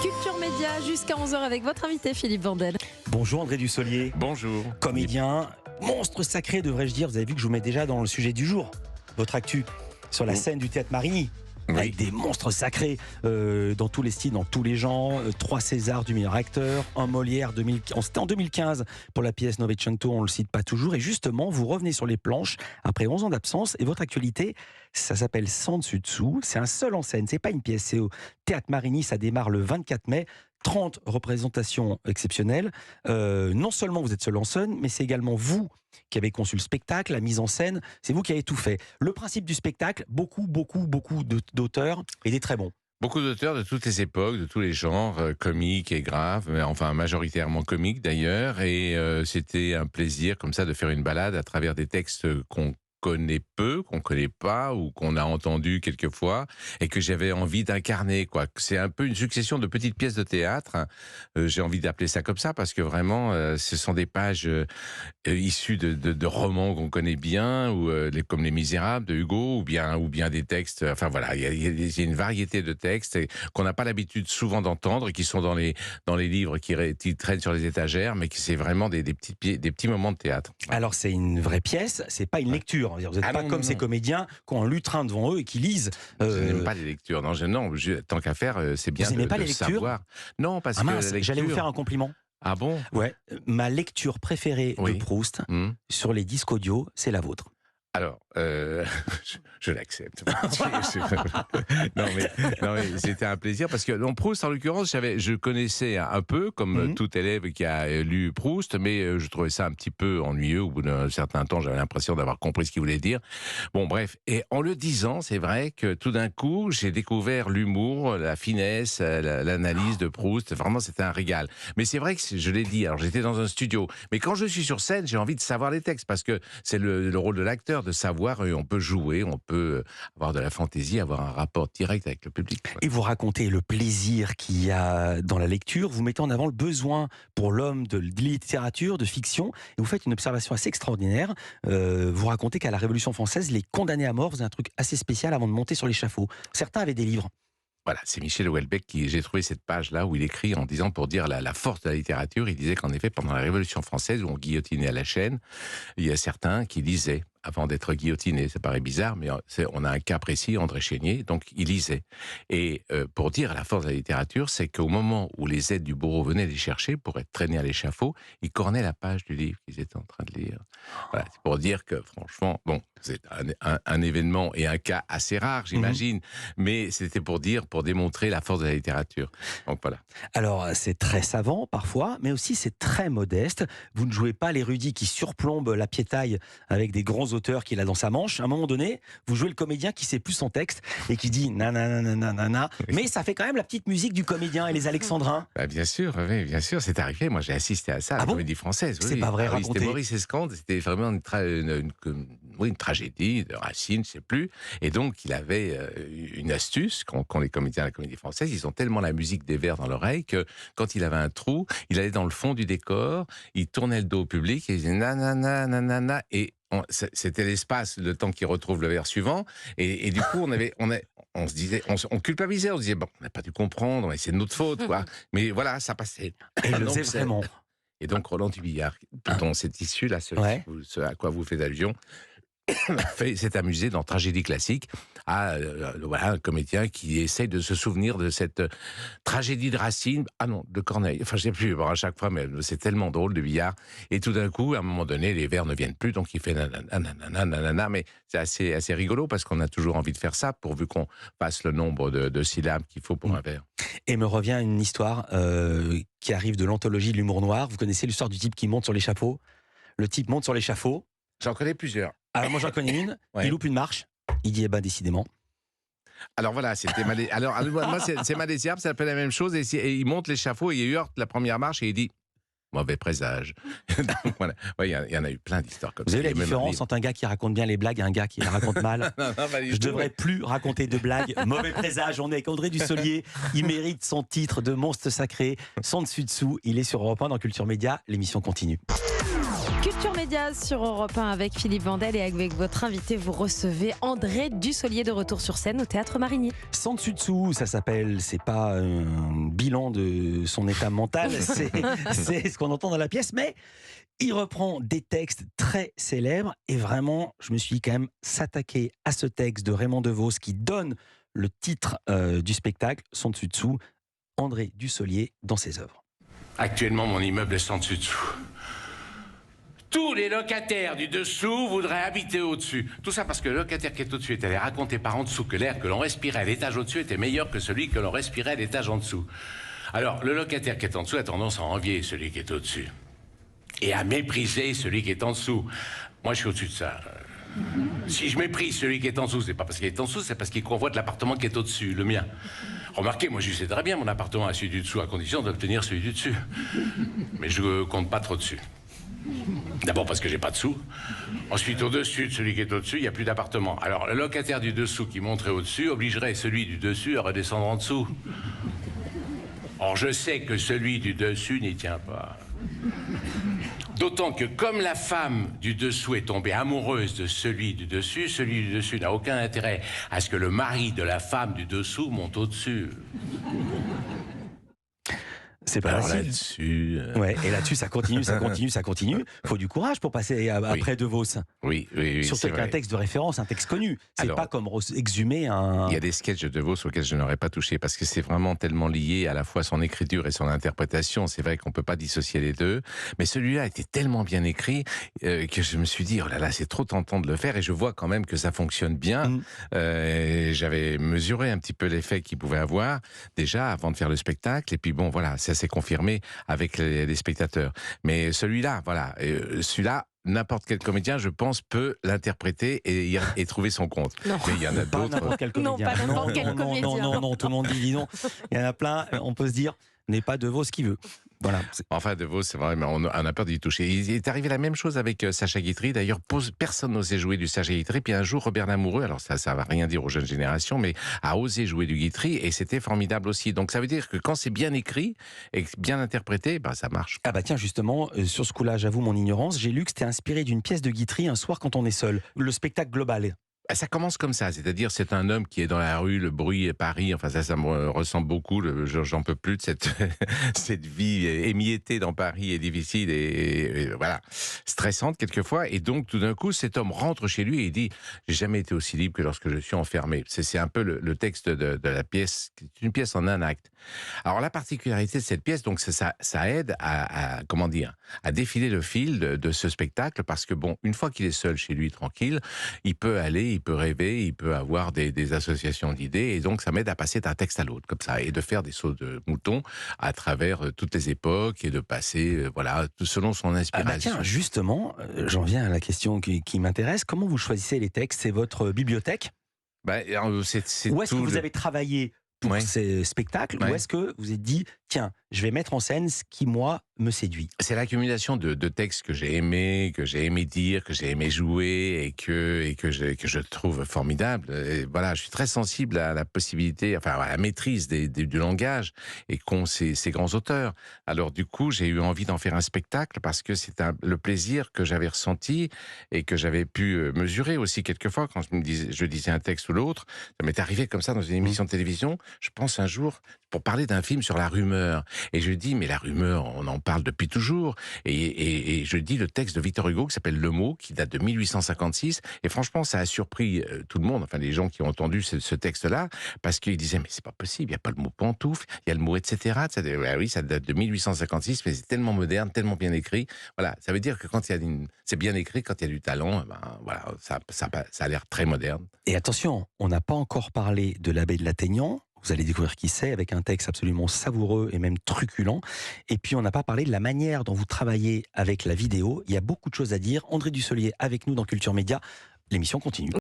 Culture Média jusqu'à 11h avec votre invité Philippe Vandel. Bonjour André Dussolier. Bonjour. Comédien, monstre sacré devrais-je dire. Vous avez vu que je vous mets déjà dans le sujet du jour. Votre actu sur la scène du Théâtre Marigny. Oui. Avec des monstres sacrés dans tous les styles, dans tous les genres. 3 Césars du meilleur acteur, un Molière, c'était en 2015 pour la pièce Novecento, on ne le cite pas toujours. Et justement, vous revenez sur les planches après 11 ans d'absence. Et votre actualité, ça s'appelle Sans dessus dessous. C'est un seul en scène, c'est pas une pièce. C'est au Théâtre Marigny, ça démarre le 24 mai. 30 représentations exceptionnelles. Non seulement vous êtes seul en scène, mais c'est également vous qui avez conçu le spectacle, la mise en scène. C'est vous qui avez tout fait. Le principe du spectacle, beaucoup d'auteurs et des très bons. Beaucoup d'auteurs de toutes les époques, de tous les genres, comiques et graves, mais enfin majoritairement comiques d'ailleurs. Et c'était un plaisir comme ça de faire une balade à travers des textes qu'on connaît peu, qu'on connaît pas ou qu'on a entendu quelquefois et que j'avais envie d'incarner, quoi. C'est un peu une succession de petites pièces de théâtre. J'ai envie d'appeler ça comme ça parce que vraiment, ce sont des pages issues de romans qu'on connaît bien ou comme Les Misérables de Hugo ou bien des textes. Enfin voilà, il y a une variété de textes qu'on n'a pas l'habitude souvent d'entendre et qui sont dans les livres qui traînent sur les étagères, mais qui c'est vraiment des petits moments de théâtre. Alors c'est une vraie pièce, c'est pas une lecture. Vous n'êtes pas comme ces comédiens qui ont un lutrin devant eux et qui lisent. Je n'aime pas les lectures. Non, tant qu'à faire, c'est bien vous n'aimez pas les lectures savoir. Non, parce que la lecture... J'allais vous faire un compliment. Ah bon? Ouais. Ma lecture préférée de Proust sur les disques audio, c'est la vôtre. Alors, je l'accepte. non mais c'était un plaisir parce que Proust, en l'occurrence, je connaissais un peu, comme tout élève qui a lu Proust, mais je trouvais ça un petit peu ennuyeux. Au bout d'un certain temps, j'avais l'impression d'avoir compris ce qu'il voulait dire. Bon, bref. Et en le disant, c'est vrai que tout d'un coup, j'ai découvert l'humour, la finesse, l'analyse de Proust. Vraiment, c'était un régal. Mais c'est vrai que je l'ai dit. Alors, j'étais dans un studio, mais quand je suis sur scène, j'ai envie de savoir les textes parce que c'est le rôle de l'acteur de savoir, on peut jouer, on peut avoir de la fantaisie, avoir un rapport direct avec le public. Et vous racontez le plaisir qu'il y a dans la lecture, vous mettez en avant le besoin pour l'homme de littérature, de fiction, et vous faites une observation assez extraordinaire. Vous racontez qu'à la Révolution française, les condamnés à mort faisaient un truc assez spécial avant de monter sur l'échafaud. Certains avaient des livres. Voilà, c'est Michel Houellebecq j'ai trouvé cette page-là où il écrit en disant, pour dire la force de la littérature, il disait qu'en effet, pendant la Révolution française, où on guillotinait à la chaîne, il y a certains qui lisaient avant d'être guillotinés. Ça paraît bizarre, mais on a un cas précis, André Chénier, donc il lisait. Et pour dire la force de la littérature, c'est qu'au moment où les aides du bourreau venaient les chercher pour être traînés à l'échafaud, ils cornaient la page du livre qu'ils étaient en train de lire. Voilà, c'est pour dire que franchement, bon, c'est un événement et un cas assez rare, j'imagine, mais c'était pour démontrer la force de la littérature. Donc voilà. Alors c'est très savant parfois, mais aussi c'est très modeste. Vous ne jouez pas l'érudit qui surplombe la piétaille avec des grands auteurs qu'il a dans sa manche. À un moment donné, vous jouez le comédien qui sait plus son texte et qui dit nanana, mais ça fait quand même la petite musique du comédien et les alexandrins. Bah bien sûr, oui, bien sûr, c'est arrivé. Moi, j'ai assisté à ça, à la Comédie Française. C'est pas vrai, racontez. C'était Maurice Escande, c'était vraiment une tragédie de Racine, je sais plus. Et donc, il avait une astuce qu'ont les comédiens de la Comédie Française. Ils ont tellement la musique des vers dans l'oreille que quand il avait un trou, il allait dans le fond du décor, il tournait le dos au public et il disait nanana, et c'était l'espace, le temps qu'il retrouve le vers suivant, et du coup on se disait, on culpabilisait, on se disait bon, on n'a pas dû comprendre, c'est de notre faute, quoi. Mais voilà, ça passait. Et il le faisait vraiment. Et donc Roland Dubillard, dont cette issue-là, ce à quoi vous faites allusion, s'est amusé dans Tragédie classique à voilà, un comédien qui essaye de se souvenir de cette tragédie de Racine, de Corneille, enfin je sais plus, bon, à chaque fois, mais c'est tellement drôle de Billard, et tout d'un coup, à un moment donné, les vers ne viennent plus, donc il fait nanana, mais c'est assez rigolo parce qu'on a toujours envie de faire ça pourvu qu'on fasse le nombre de syllabes qu'il faut pour un vers. Et me revient une histoire qui arrive de l'anthologie de l'humour noir. Vous connaissez l'histoire du type qui monte sur l'échafaud? Le type monte sur l'échafaud. J'en connais plusieurs. Alors moi j'en connais une, il loupe une marche, il dit décidément. Alors voilà, c'était alors moi c'est Malesiable, ça s'appelle la même chose, et il monte l'échafaud et il heurte la première marche et il dit mauvais présage. Donc voilà, il y en a eu plein d'histoires comme ça. Vous avez la différence entre un gars qui raconte bien les blagues et un gars qui les raconte mal? Je devrais plus raconter de blagues. Mauvais présage, on est avec André Dussolier, il mérite son titre de monstre sacré, sans dessus-dessous, il est sur Europe 1 dans Culture Média, l'émission continue. Culture Média sur Europe 1 avec Philippe Vandel et avec votre invité, vous recevez André Dussolier de retour sur scène au Théâtre Marigny. Sans dessus dessous, ça s'appelle, c'est pas un bilan de son état mental, c'est ce qu'on entend dans la pièce, mais il reprend des textes très célèbres et vraiment, je me suis dit quand même s'attaquer à ce texte de Raymond DeVos qui donne le titre du spectacle, Sans dessus dessous, André Dussolier dans ses œuvres. Actuellement, mon immeuble est sans dessus dessous. Tous les locataires du dessous voudraient habiter au-dessus. Tout ça parce que le locataire qui est au-dessus est allé raconter par en dessous que l'air que l'on respirait à l'étage au-dessus était meilleur que celui que l'on respirait à l'étage en dessous. Alors, le locataire qui est en dessous a tendance à envier celui qui est au-dessus. Et à mépriser celui qui est en dessous. Moi, je suis au-dessus de ça. Si je méprise celui qui est en dessous, c'est pas parce qu'il est en dessous, c'est parce qu'il convoite l'appartement qui est au-dessus, le mien. Remarquez, moi, je sais très bien mon appartement à celui du dessous, à condition d'obtenir celui du dessus. Mais je compte pas trop dessus. D'abord parce que j'ai pas de sous. Ensuite, au-dessus de celui qui est au-dessus, il n'y a plus d'appartement. Alors, le locataire du dessous qui monterait au-dessus obligerait celui du dessus à redescendre en dessous. Or, je sais que celui du dessus n'y tient pas. D'autant que comme la femme du dessous est tombée amoureuse de celui du dessus n'a aucun intérêt à ce que le mari de la femme du dessous monte au-dessus. C'est pas Alors facile. là-dessus... Ouais, et là-dessus, ça continue. Faut du courage pour passer après DeVos. Oui, Surtout c'est avec un vrai. texte de référence, un texte connu. C'est Alors, pas comme exhumer un... Il y a des sketchs de DeVos auxquels je n'aurais pas touché parce que c'est vraiment tellement lié à la fois son écriture et son interprétation. C'est vrai qu'on peut pas dissocier les deux. Mais celui-là était tellement bien écrit que je me suis dit, oh là là, c'est trop tentant de le faire et je vois quand même que ça fonctionne bien. J'avais mesuré un petit peu l'effet qu'il pouvait avoir déjà avant de faire le spectacle. Et puis bon, voilà, ça s'est confirmé avec les spectateurs. Mais celui-là, voilà, celui-là, n'importe quel comédien, je pense, peut l'interpréter et trouver son compte. Non. Mais il y en a Pas d'autres. n'importe quel Non, comédien. pas n'importe quel non, comédien. non, tout le monde dit, dis donc. Il y en a plein, on peut se dire, n'est pas DeVos qui veut. Voilà. Enfin, DeVos, c'est vrai, mais on a peur d'y toucher. Il est arrivé la même chose avec Sacha Guitry. D'ailleurs, personne n'osait jouer du Sacha Guitry. Puis un jour, Robert Lamoureux, alors ça va rien dire aux jeunes générations, mais a osé jouer du Guitry et c'était formidable aussi. Donc ça veut dire que quand c'est bien écrit et bien interprété, bah, ça marche. Ah bah tiens, justement, sur ce coup-là, j'avoue mon ignorance, j'ai lu que c'était inspiré d'une pièce de Guitry un soir quand on est seul. Le spectacle global. Ça commence comme ça, c'est-à-dire c'est un homme qui est dans la rue, le bruit, Paris, enfin ça me ressemble beaucoup, j'en peux plus de cette vie émiettée dans Paris est difficile et voilà, stressante quelquefois, et donc tout d'un coup cet homme rentre chez lui et il dit « j'ai jamais été aussi libre que lorsque je suis enfermé ». C'est un peu le texte de la pièce, c'est une pièce en un acte. Alors la particularité de cette pièce, donc ça aide à comment dire, à défiler le fil de ce spectacle, parce que bon, une fois qu'il est seul chez lui, tranquille, il peut rêver, il peut avoir des associations d'idées, et donc ça m'aide à passer d'un texte à l'autre, comme ça, et de faire des sauts de mouton à travers toutes les époques, et de passer, voilà, tout selon son Ah inspiration. bah tiens, justement, j'en viens à la question qui m'intéresse. Comment vous choisissez les textes? C'est votre bibliothèque? Bah, c'est Ou est-ce que tout vous avez travaillé pour Ouais. ces spectacles? Ouais. Ou est-ce que vous êtes dit, tiens, je vais mettre en scène ce qui, moi, me séduit? C'est l'accumulation de textes que j'ai aimé dire, que j'ai aimé jouer et que je trouve formidable. Et voilà, je suis très sensible à la possibilité, enfin à la maîtrise du langage et qu'ont ces grands auteurs. Alors du coup, j'ai eu envie d'en faire un spectacle parce que c'est le plaisir que j'avais ressenti et que j'avais pu mesurer aussi quelquefois quand je disais un texte ou l'autre. Ça m'est arrivé comme ça dans une émission de télévision. Je pense un jour pour parler d'un film sur la rumeur. Et je dis, mais la rumeur, on en parle depuis toujours. Et je dis le texte de Victor Hugo qui s'appelle Le Mot, qui date de 1856. Et franchement, ça a surpris tout le monde, enfin les gens qui ont entendu ce texte-là, parce qu'ils disaient, mais c'est pas possible, il n'y a pas le mot pantoufle, il y a le mot etc. Ah oui, ça date de 1856, mais c'est tellement moderne, tellement bien écrit. Voilà, ça veut dire que quand c'est bien écrit, quand il y a du talent, ben, voilà, ça a l'air très moderne. Et attention, on n'a pas encore parlé de l'abbé de l'Athénian. Vous allez découvrir qui c'est, avec un texte absolument savoureux et même truculent. Et puis, on n'a pas parlé de la manière dont vous travaillez avec la vidéo. Il y a beaucoup de choses à dire. André Dussolier avec nous dans Culture Média. L'émission continue.